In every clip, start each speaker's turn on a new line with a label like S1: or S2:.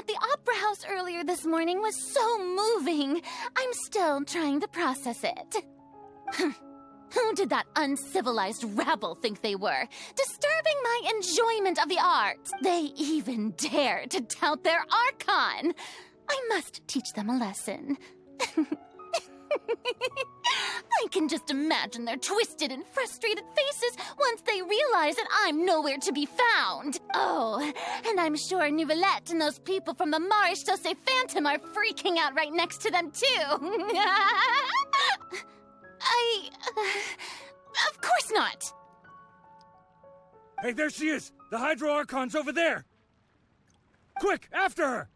S1: at the Opera House earlier this morning was so moving. I'm still trying to process it. Who did that uncivilized rabble think they were? Disturbing my enjoyment of the arts. They even dare to tout their Archon. I must teach them a lesson. I can just imagine their twisted and frustrated faces once they realize that I'm nowhere to be found. Oh, and I'm sure Nouvellette and those people from the Marish Chaussee Phantom are freaking out right next to them, too. Of course not.
S2: Hey, there she is! The Hydro Archon's over there! Quick, after her!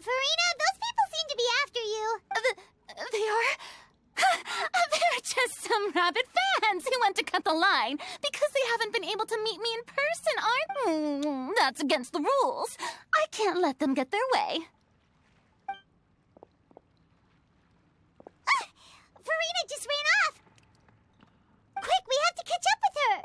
S3: Farina, those people seem to be after you.
S1: They are? They're just some rabid fans who want to cut the line because they haven't been able to meet me in person, aren't? That's against the rules. I can't let them get their way.
S3: Farina just ran off! Quick, we have to catch up with her!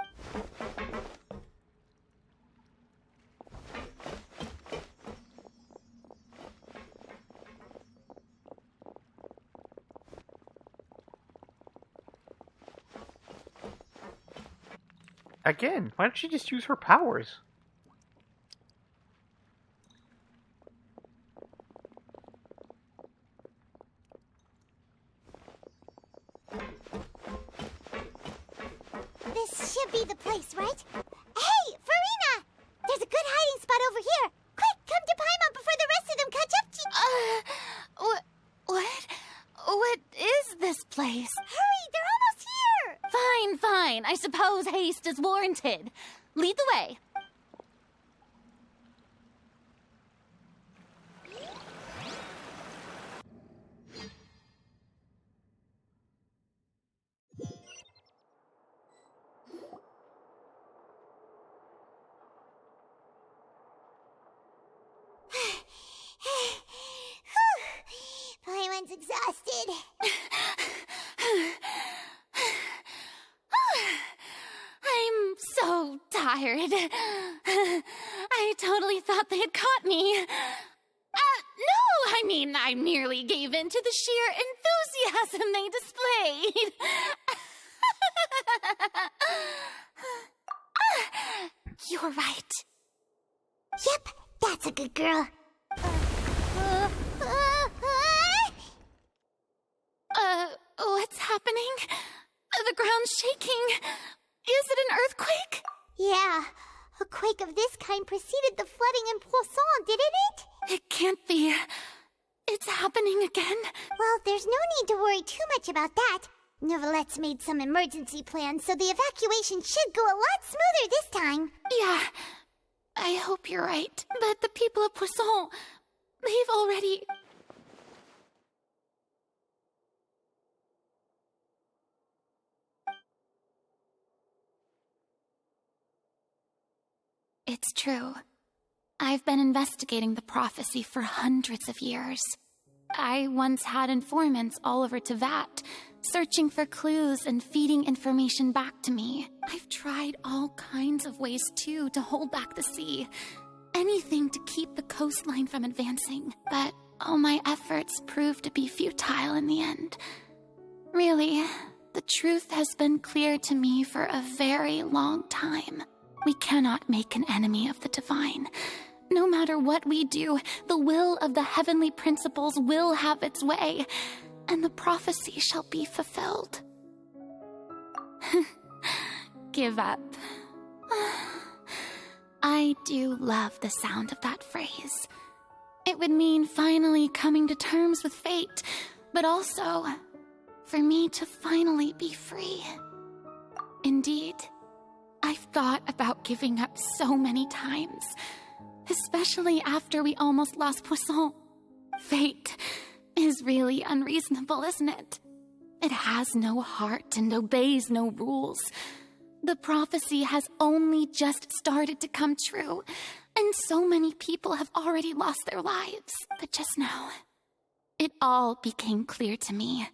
S4: Again, why don't she just use her powers?
S3: This should be the place, right? Hey, Farina! There's a good hiding spot over here! Quick, come to Paimon before the rest of them catch up to you!
S1: What is this place?
S3: Hurry, they're almost here!
S1: Fine. I suppose haste is warranted. Lead the way.
S3: Paimon's exhausted.
S1: I'm so tired. I totally thought they had caught me. No, I merely gave in to the sheer enthusiasm they displayed. You're right.
S3: Yep, that's a good girl.
S1: What's happening? The ground's shaking. Is it an earthquake?
S3: Yeah, a quake of this kind preceded the flooding in Poisson, didn't it?
S1: It can't be. It's happening again.
S3: Well, there's no need to worry too much about that. Nouvellette's made some emergency plans, so the evacuation should go a lot smoother this time.
S1: Yeah, I hope you're right. But the people of Poisson, they've already... It's true. I've been investigating the prophecy for hundreds of years. I once had informants all over Teyvat, searching for clues and feeding information back to me. I've tried all kinds of ways, too, to hold back the sea. Anything to keep the coastline from advancing. But all my efforts proved to be futile in the end. Really, the truth has been clear to me for a very long time. We cannot make an enemy of the divine. No matter what we do, the will of the heavenly principles will have its way, and the prophecy shall be fulfilled. Give up. I do love the sound of that phrase. It would mean finally coming to terms with fate, but also for me to finally be free. Indeed, I've thought about giving up so many times, especially after we almost lost Poisson. Fate is really unreasonable, isn't it? It has no heart and obeys no rules. The prophecy has only just started to come true, and so many people have already lost their lives. But just now, it all became clear to me.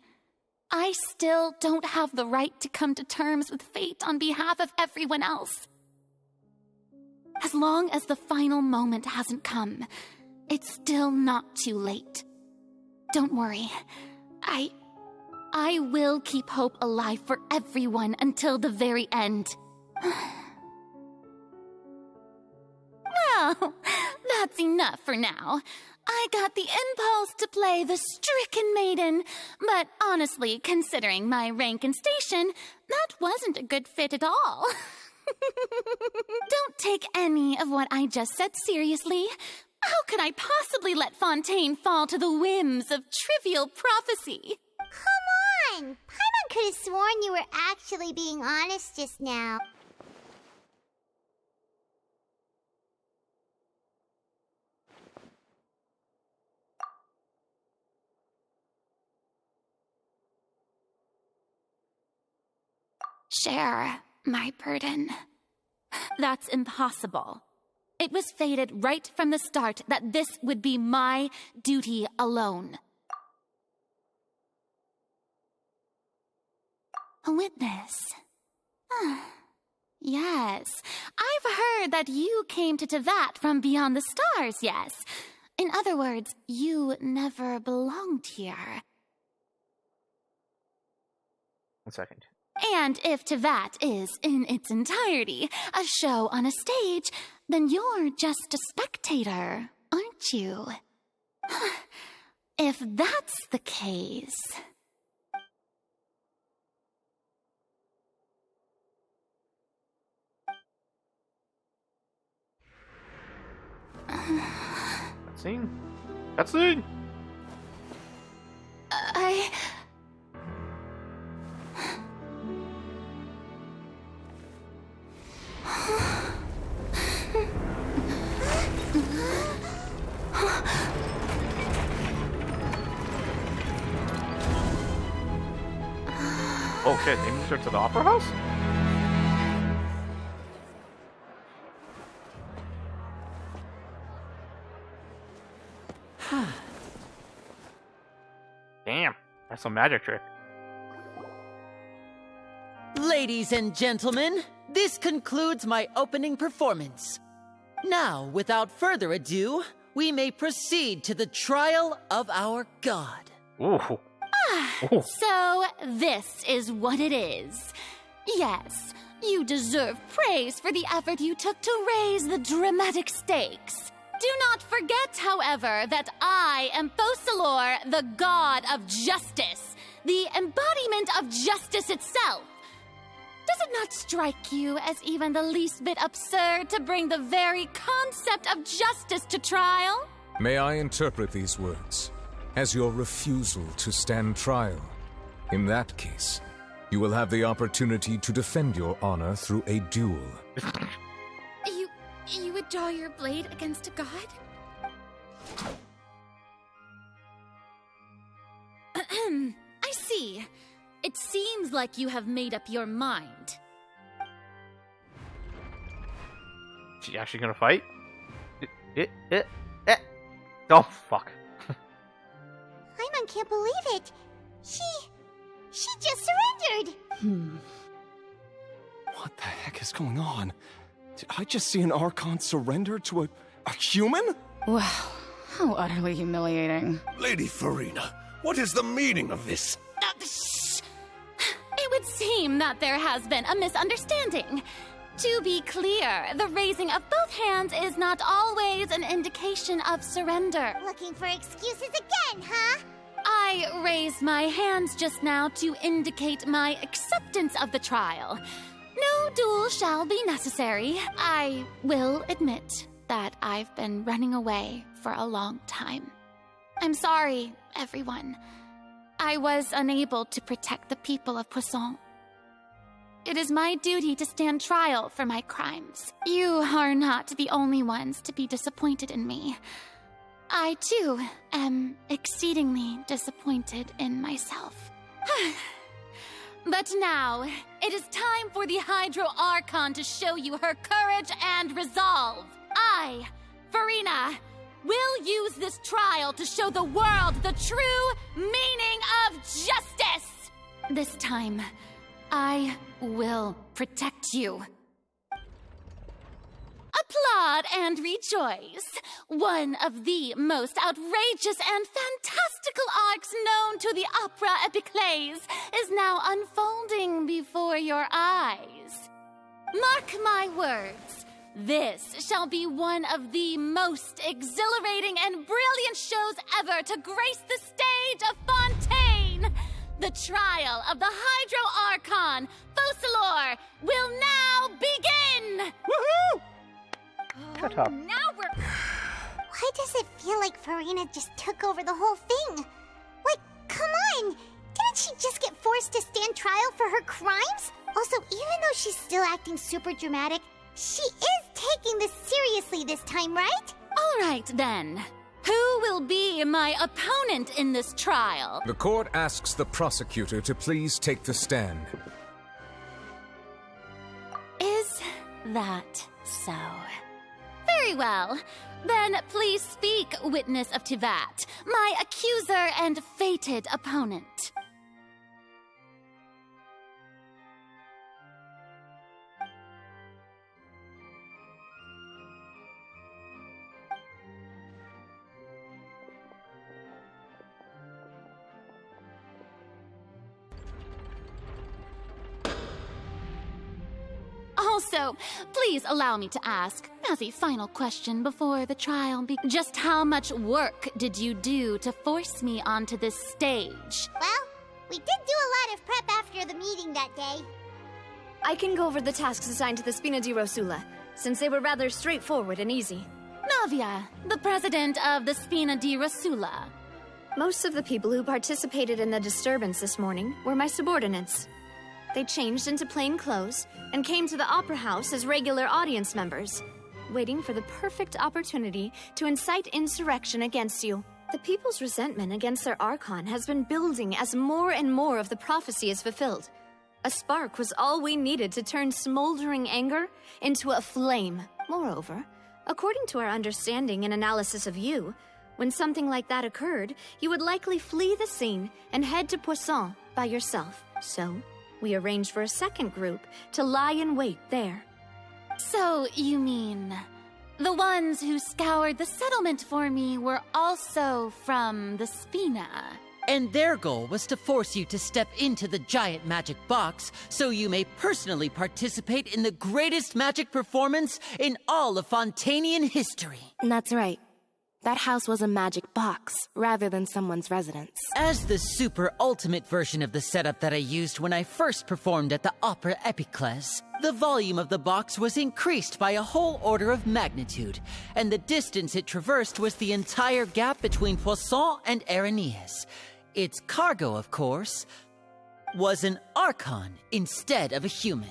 S1: I still don't have the right to come to terms with fate on behalf of everyone else. As long as the final moment hasn't come, it's still not too late. Don't worry. I will keep hope alive for everyone until the very end. Well, that's enough for now. I got the impulse to play the stricken maiden, but honestly, considering my rank and station, that wasn't a good fit at all. Don't take any of what I just said seriously. How could I possibly let Fontaine fall to the whims of trivial prophecy?
S3: Come on! Paimon could have sworn you were actually being honest just now.
S1: Share my burden. That's impossible. It was fated right from the start that this would be my duty alone. A witness. Yes, I've heard that you came to Tevat from beyond the stars, yes. In other words, you never belonged here.
S4: 1 second.
S1: And if Tevat is, in its entirety, a show on a stage, then you're just a spectator, aren't you? If that's the case...
S4: Cutscene? Cutscene! Oh shit, they moved her to the opera house? Damn, that's a magic trick.
S5: Ladies and gentlemen, this concludes my opening performance. Now, without further ado, we may proceed to the trial of our god.
S4: Ooh. Ooh.
S1: So, this is what it is. Yes, you deserve praise for the effort you took to raise the dramatic stakes. Do not forget, however, that I am Focalor, the god of justice, the embodiment of justice itself. Does it not strike you as even the least bit absurd to bring the very concept of justice to trial?
S6: May I interpret these words as your refusal to stand trial? In that case, you will have the opportunity to defend your honor through a duel.
S1: You would draw your blade against a god? I see. It seems like you have made up your mind.
S4: She actually gonna fight? Oh, fuck.
S3: Paimon can't believe it. She just surrendered.
S7: What the heck is going on? Did I just see an Archon surrender to a human?
S8: Wow, how utterly humiliating.
S9: Lady Farina, what is the meaning of this?
S1: Shh! It would seem that there has been a misunderstanding. To be clear, the raising of both hands is not always an indication of surrender.
S3: Looking for excuses again, huh?
S1: I raised my hands just now to indicate my acceptance of the trial. No duel shall be necessary. I will admit that I've been running away for a long time. I'm sorry, everyone. I was unable to protect the people of Poisson. It is my duty to stand trial for my crimes. You are not the only ones to be disappointed in me. I, too, am exceedingly disappointed in myself. But now, it is time for the Hydro Archon to show you her courage and resolve. I, Farina, will use this trial to show the world the true meaning of justice! This time, I will protect you. applaud and rejoice. One of the most outrageous and fantastical arcs known to the opera epiclese is now unfolding before your eyes. Mark my words, this shall be one of the most exhilarating and brilliant shows ever to grace the stage of Fontaine. The trial of the Hydro Archon, Focalor, will now begin!
S4: Woohoo! Shut up.
S3: Now we're... Why does it feel like Farina just took over the whole thing? Like, come on! Didn't she just get forced to stand trial for her crimes? Also, even though she's still acting super dramatic, she is taking this seriously this time, right?
S1: All right, then. Who will be my opponent in this trial?
S6: The court asks the prosecutor to please take the stand.
S1: Is that so? Very well. Then please speak, witness of Tivat, my accuser and fated opponent. Also, please allow me to ask, as a final question before the trial just how much work did you do to force me onto this stage?
S3: Well, we did do a lot of prep after the meeting that day.
S10: I can go over the tasks assigned to the Spina di Rosula, since they were rather straightforward and easy.
S1: Navia, the president of the Spina di Rosula.
S10: Most of the people who participated in the disturbance this morning were my subordinates. They changed into plain clothes and came to the Opera House as regular audience members, waiting for the perfect opportunity to incite insurrection against you. The people's resentment against their Archon has been building as more and more of the prophecy is fulfilled. A spark was all we needed to turn smoldering anger into a flame. Moreover, according to our understanding and analysis of you, when something like that occurred, you would likely flee the scene and head to Poisson by yourself. So, we arranged for a second group to lie in wait there.
S1: So, you mean... the ones who scoured the settlement for me were also from the Spina?
S5: And their goal was to force you to step into the giant magic box so you may personally participate in the greatest magic performance in all of Fontainian history.
S11: That's right. That house was a magic box, rather than someone's residence.
S5: As the super ultimate version of the setup that I used when I first performed at the Opera Epiclese, the volume of the box was increased by a whole order of magnitude, and the distance it traversed was the entire gap between Poisson and Areneas. Its cargo, of course, was an Archon instead of a human.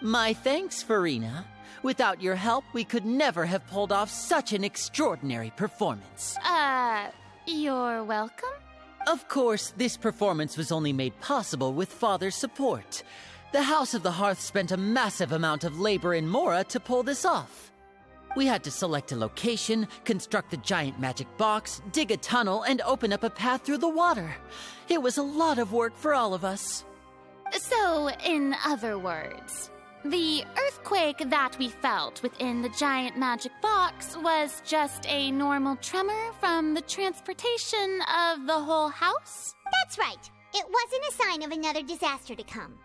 S5: My thanks, Farina. Without your help, we could never have pulled off such an extraordinary performance.
S1: You're welcome?
S5: Of course, this performance was only made possible with Father's support. The House of the Hearth spent a massive amount of labor in Mora to pull this off. We had to select a location, construct the giant magic box, dig a tunnel, and open up a path through the water. It was a lot of work for all of us.
S1: So, in other words, the earthquake that we felt within the giant magic box was just a normal tremor from the transportation of the whole house?
S3: That's right. It wasn't a sign of another disaster to come.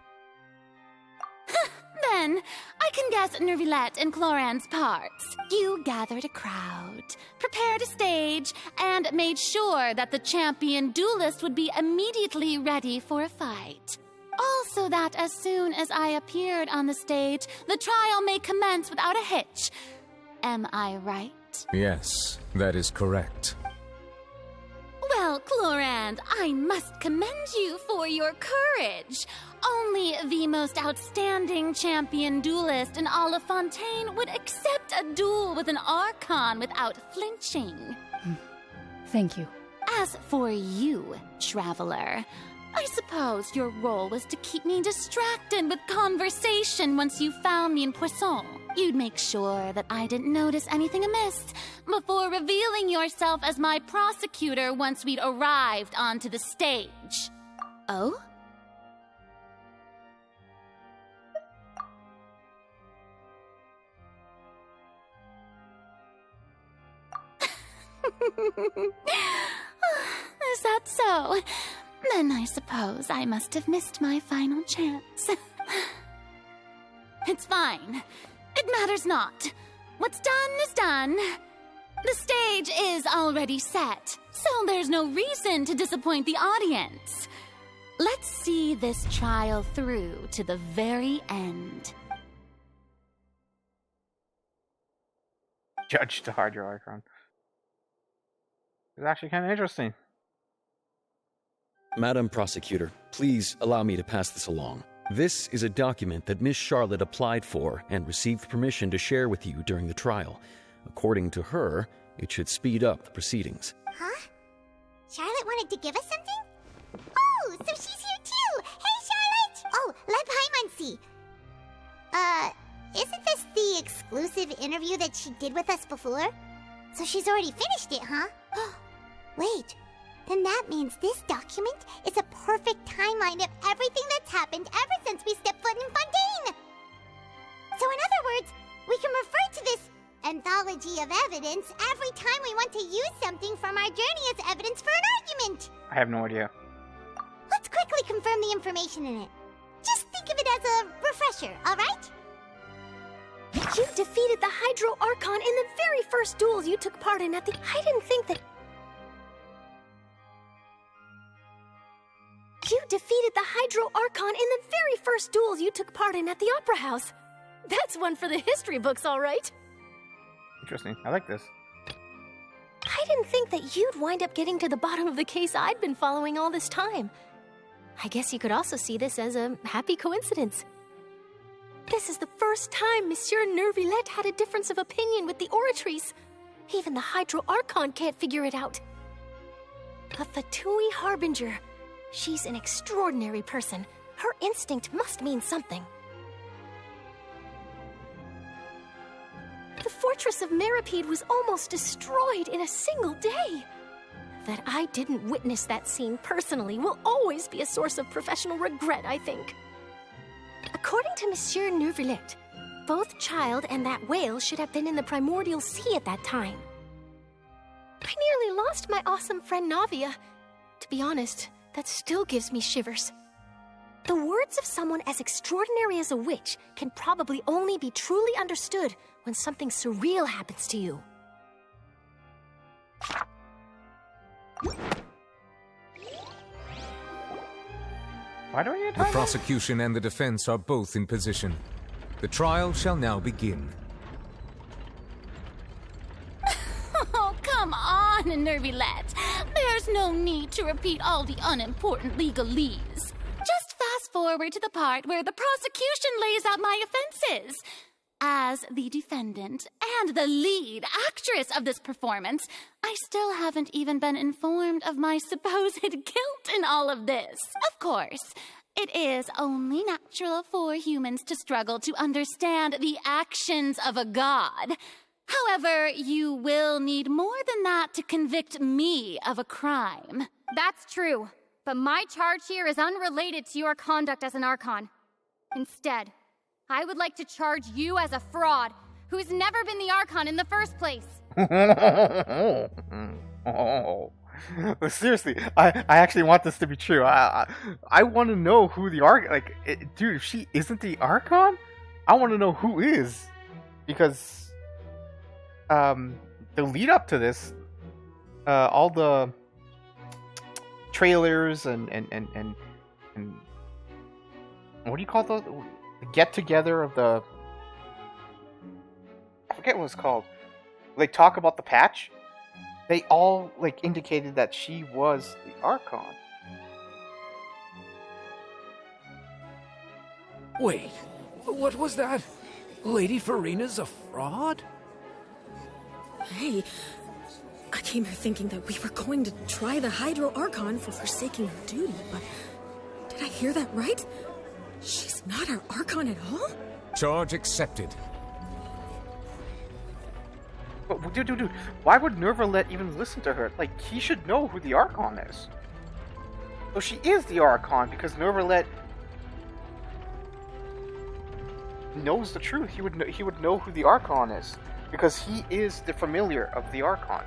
S1: Then, I can guess Nervilette and Cloran's parts. You gathered a crowd, prepared a stage, and made sure that the champion duelist would be immediately ready for a fight. Also that as soon as I appeared on the stage, the trial may commence without a hitch. Am I right?
S6: Yes, that is correct.
S1: Well, Clorand, I must commend you for your courage. Only the most outstanding champion duelist in all of Fontaine would accept a duel with an Archon without flinching.
S8: Thank you.
S1: As for you, Traveler, I suppose your role was to keep me distracted with conversation once you found me in Poisson. You'd make sure that I didn't notice anything amiss before revealing yourself as my prosecutor once we'd arrived onto the stage. Oh? Is that so? Then I suppose I must have missed my final chance. It's fine. It matters not. What's done is done. The stage is already set, so there's no reason to disappoint the audience. Let's see this trial through to the very end.
S4: Judge the Hydro Archon. It's actually kind of interesting.
S12: Madam Prosecutor, please allow me to pass this along. This is a document that Miss Charlotte applied for and received permission to share with you during the trial. According to her, it should speed up the proceedings.
S3: Huh? Charlotte wanted to give us something? Oh, so she's here too! Hey, Charlotte! Oh, let Paimon see. Isn't this the exclusive interview that she did with us before? So she's already finished it, huh? Wait, then that means this document is a perfect timeline of everything that's happened ever since we stepped foot in Fontaine! So in other words, we can refer to this anthology of evidence every time we want to use something from our journey as evidence for an argument!
S4: I have no idea.
S3: Let's quickly confirm the information in it. Just think of it as a refresher, alright?
S13: You defeated the Hydro Archon in the very first duel you took part in at the... I didn't think that... You defeated the Hydro Archon in the very first duel you took part in at the Opera House. That's one for the history books, all right.
S4: Interesting. I like this.
S13: I didn't think that you'd wind up getting to the bottom of the case I'd been following all this time. I guess you could also see this as a happy coincidence. This is the first time Monsieur Neuvillette had a difference of opinion with the Oratrice. Even the Hydro Archon can't figure it out. A Fatui Harbinger. She's an extraordinary person. Her instinct must mean something. The fortress of Meripede was almost destroyed in a single day. That I didn't witness that scene personally will always be a source of professional regret, I think. According to Monsieur Neuvillette, both Child and that whale should have been in the Primordial Sea at that time. I nearly lost my awesome friend Navia. To be honest, that still gives me shivers. The words of someone as extraordinary as a witch can probably only be truly understood when something surreal happens to you.
S4: Why do we need
S6: The prosecution and the defense are both in position. The trial shall now begin.
S1: Oh, come on, Neuvillette. There's no need to repeat all the unimportant legalese. Just fast forward to the part where the prosecution lays out my offenses. As the defendant and the lead actress of this performance, I still haven't even been informed of my supposed guilt in all of this. Of course, it is only natural for humans to struggle to understand the actions of a god. However, you will need more than that to convict me of a crime.
S14: That's true, but my charge here is unrelated to your conduct as an Archon. Instead, I would like to charge you as a fraud who's never been the Archon in the first place.
S4: But seriously, I actually want this to be true. I want to know who the Archon... dude, if she isn't the Archon, I want to know who is. Because the lead up to this, all the trailers and what do you call those? The get-together of the... I forget what it's called. They talk about the patch. They all, indicated that she was the Archon.
S2: Wait, what was that? Lady Farina's a fraud?
S15: Hey, I came here thinking that we were going to try the Hydro Archon for forsaking her duty, but did I hear that right? She's not our Archon at all?
S6: Charge accepted.
S4: But, dude, why would Neuvillette even listen to her? He should know who the Archon is. So she is the Archon because Neuvillette knows the truth. He would know who the Archon is because he is the familiar of the Archon.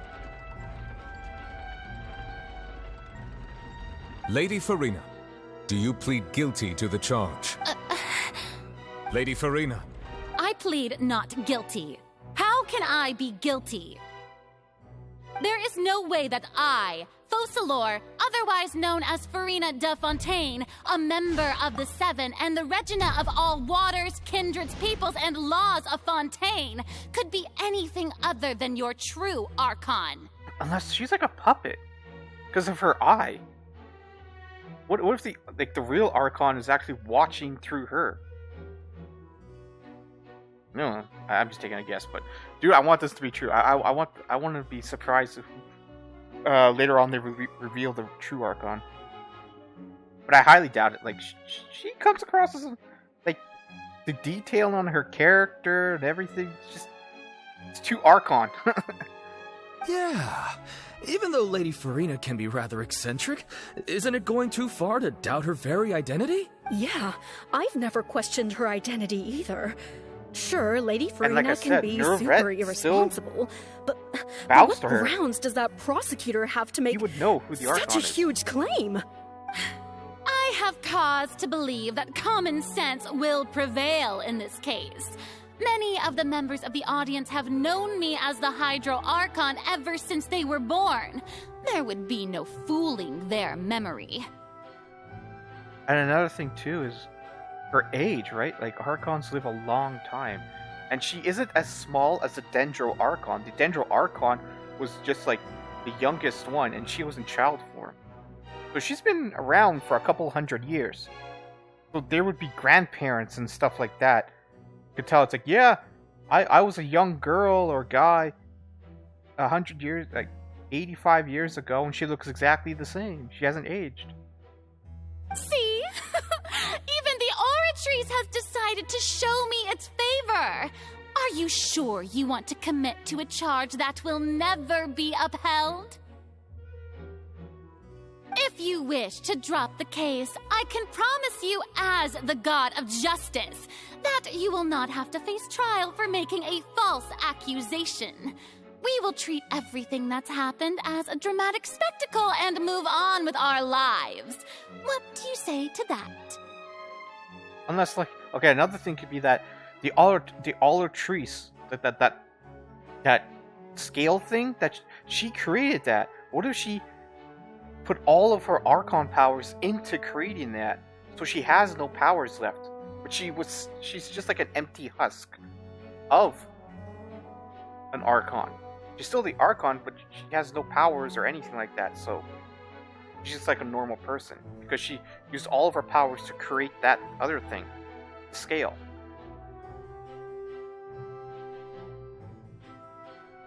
S6: Lady Farina, do you plead guilty to the charge? Lady Farina.
S1: I plead not guilty. How can I be guilty? There is no way that I, Focalor, otherwise known as Farina de Fontaine, a member of the Seven and the Regina of all waters, kindreds, peoples, and laws of Fontaine, could be anything other than your true Archon.
S4: Unless she's like a puppet, because of her eye. What if the real Archon is actually watching through her? No, I'm just taking a guess, but dude, I want this to be true. I want to be surprised if later on they reveal the true Archon. But I highly doubt it. Like she comes across as like the detail on her character and everything. It's too Archon.
S16: Yeah. Even though Lady Farina can be rather eccentric, isn't it going too far to doubt her very identity?
S13: Yeah, I've never questioned her identity either. Sure, Lady Farina
S4: like
S13: can be super irresponsible, but what grounds does that prosecutor have to make
S4: you would know who the Archon
S13: such a
S4: is.
S13: huge claim?
S1: I have cause to believe that common sense will prevail in this case. Many of the members of the audience have known me as the Hydro Archon ever since they were born. There would be no fooling their memory.
S4: And another thing too is her age, right? Like Archons live a long time, and she isn't as small as the Dendro Archon. The Dendro Archon was just like the youngest one, and she was in child form. So she's been around for a couple hundred years. So there would be grandparents and stuff like that. You could tell it's like, yeah, I was a young girl or guy 100 years, like 85 years ago, and she looks exactly the same. She hasn't aged.
S1: See? Even the Oratrice has decided to show me its favor. Are you sure you want to commit to a charge that will never be upheld? If you wish to drop the case, I can promise you as the God of Justice that you will not have to face trial for making a false accusation. We will treat everything that's happened as a dramatic spectacle and move on with our lives. What do you say to that?
S4: Unless, like, okay, another thing could be that the Olatrice, that scale thing, that she created that. What if she put all of her Archon powers into creating that, so she has no powers left? But she's just like an empty husk of an Archon. She's still the Archon, but she has no powers or anything like that, so she's just like a normal person, because she used all of her powers to create that other thing, the scale.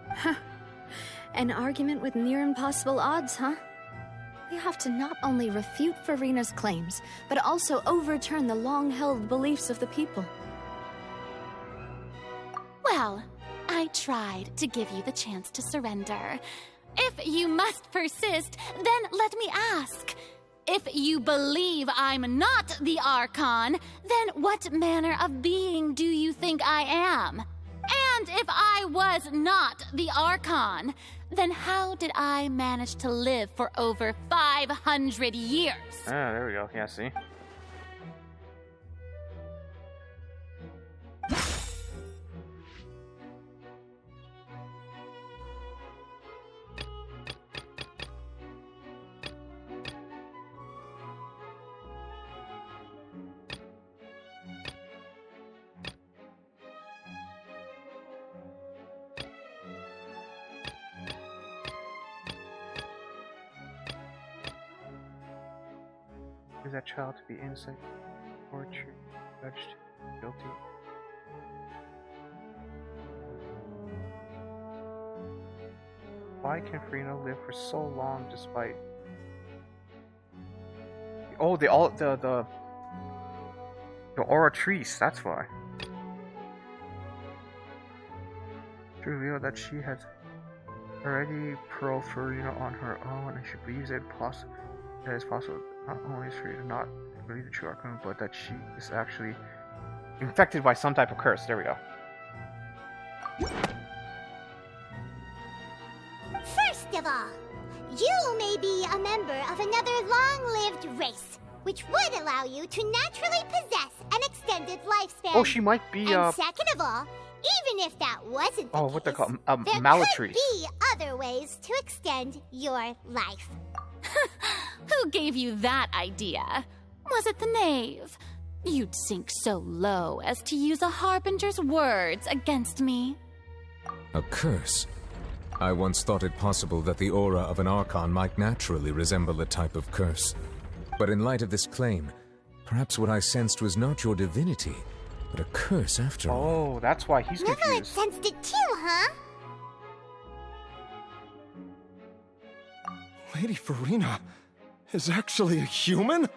S10: Huh. An argument with near impossible odds, huh? We have to not only refute Farina's claims, but also overturn the long-held beliefs of the people.
S1: Well, I tried to give you the chance to surrender. If you must persist, then let me ask. If you believe I'm not the Archon, then what manner of being do you think I am? And if I was not the Archon, then how did I manage to live for over 500 years?
S4: Ah, there we go. Yeah, see? Is that child to be innocent or true, judged guilty? Why can Farina live for so long despite? Oh, the Oratrice. That's why. To reveal that she has already pro Farina on her own, and she believes it is possible. Not only is Farina not believe the true Archon, but that she is actually infected by some type of curse. There we go.
S3: First of all, You may be a member of another long-lived race, which would allow you to naturally possess an extended lifespan.
S4: Oh, she might be,
S3: And second of all, even if that wasn't the
S4: Oh, what they call
S3: there
S4: Malatrice.
S3: could be other ways to extend your life.
S1: Who gave you that idea? Was it the knave? You'd sink so low as to use a harbinger's words against me.
S6: A curse? I once thought it possible that the aura of an Archon might naturally resemble a type of curse. But in light of this claim, perhaps what I sensed was not your divinity, but a curse after all.
S4: Oh, that's why he's
S3: Neverett
S4: confused.
S3: sensed it too, huh?
S7: Lady Farina is actually a human?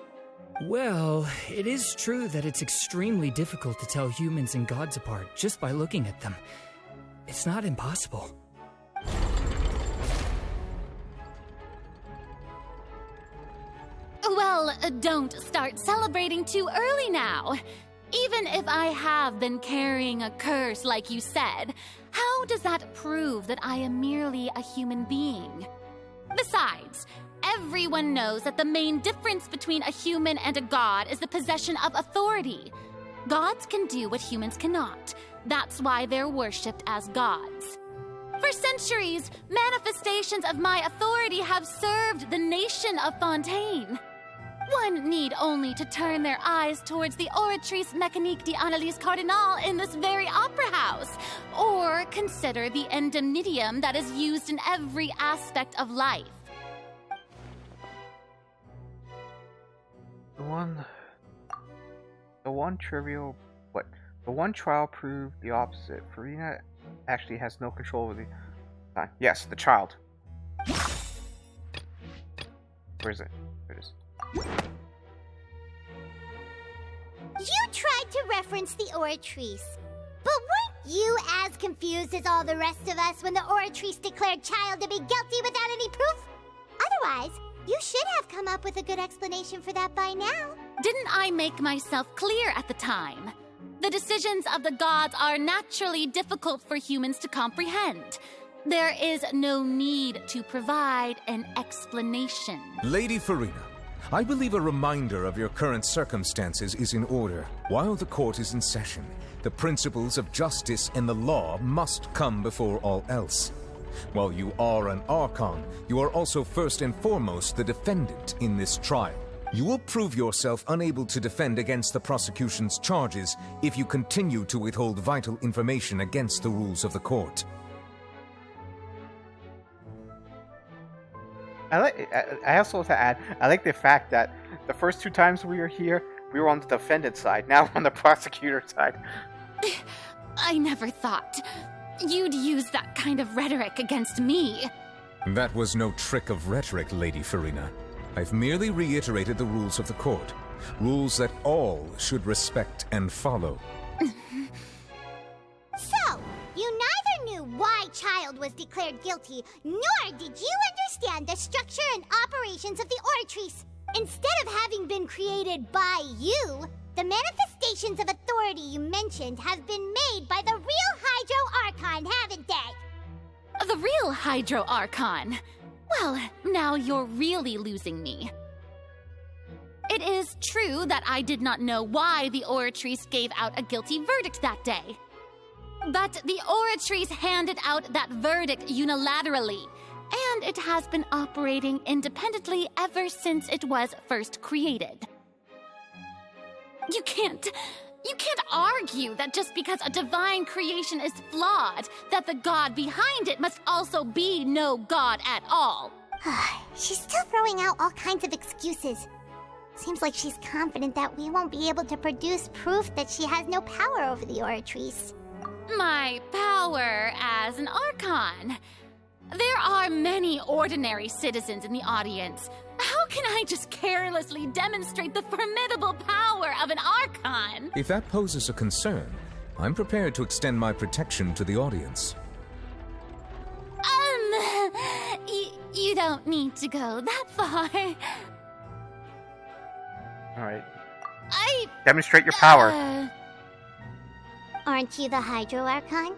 S17: Well, it is true that it's extremely difficult to tell humans and gods apart just by looking at them. It's not impossible.
S1: Well, don't start celebrating too early now. Even if I have been carrying a curse like you said, how does that prove that I am merely a human being? Besides, everyone knows that the main difference between a human and a god is the possession of authority. Gods can do what humans cannot. That's why they're worshipped as gods. For centuries, manifestations of my authority have served the nation of Fontaine. One need only to turn their eyes towards the Oratrice Mécanique d'Analyse Cardinal in this very opera house, or consider the indemnitium that is used in every aspect of life.
S4: The one trial proved the opposite. Farina actually has no control over the time. Yes, the child. Where is it? There it is.
S3: You tried to reference the Oratrice, but weren't you as confused as all the rest of us when the Oratrice declared Child to be guilty without any proof? Otherwise, you should have come up with a good explanation for that by now.
S1: Didn't I make myself clear at the time? The decisions of the gods are naturally difficult for humans to comprehend. There is no need to provide an explanation.
S6: Lady Farina, I believe a reminder of your current circumstances is in order. While the court is in session, the principles of justice and the law must come before all else. While you are an Archon, you are also first and foremost the defendant in this trial. You will prove yourself unable to defend against the prosecution's charges if you continue to withhold vital information against the rules of the court.
S4: I also want to add, I like the fact that the first two times we were here, we were on the defendant side. Now we're on the prosecutor side.
S1: I never thought you'd use that kind of rhetoric against me.
S6: That was no trick of rhetoric, Lady Farina. I've merely reiterated the rules of the court. Rules that all should respect and follow.
S3: So, you neither knew why Child was declared guilty, nor did you understand the structure and operations of the Oratrice. Instead of having been created by you, the manifestations of authority you mentioned have been made by the real Hydro Archon, haven't they?
S1: The real Hydro Archon? Well, now you're really losing me. It is true that I did not know why the Oratrice gave out a guilty verdict that day. But the Oratrice handed out that verdict unilaterally, and it has been operating independently ever since it was first created. You can't argue that just because a divine creation is flawed, that the god behind it must also be no god at all.
S3: She's still throwing out all kinds of excuses. Seems like she's confident that we won't be able to produce proof that she has no power over the Oratrice.
S1: My power as an Archon. There are many ordinary citizens in the audience. How can I just carelessly demonstrate the formidable power of an Archon?
S6: If that poses a concern, I'm prepared to extend my protection to the audience.
S1: You don't need to go that far.
S4: Alright. Demonstrate your power.
S3: Aren't you the Hydro Archon?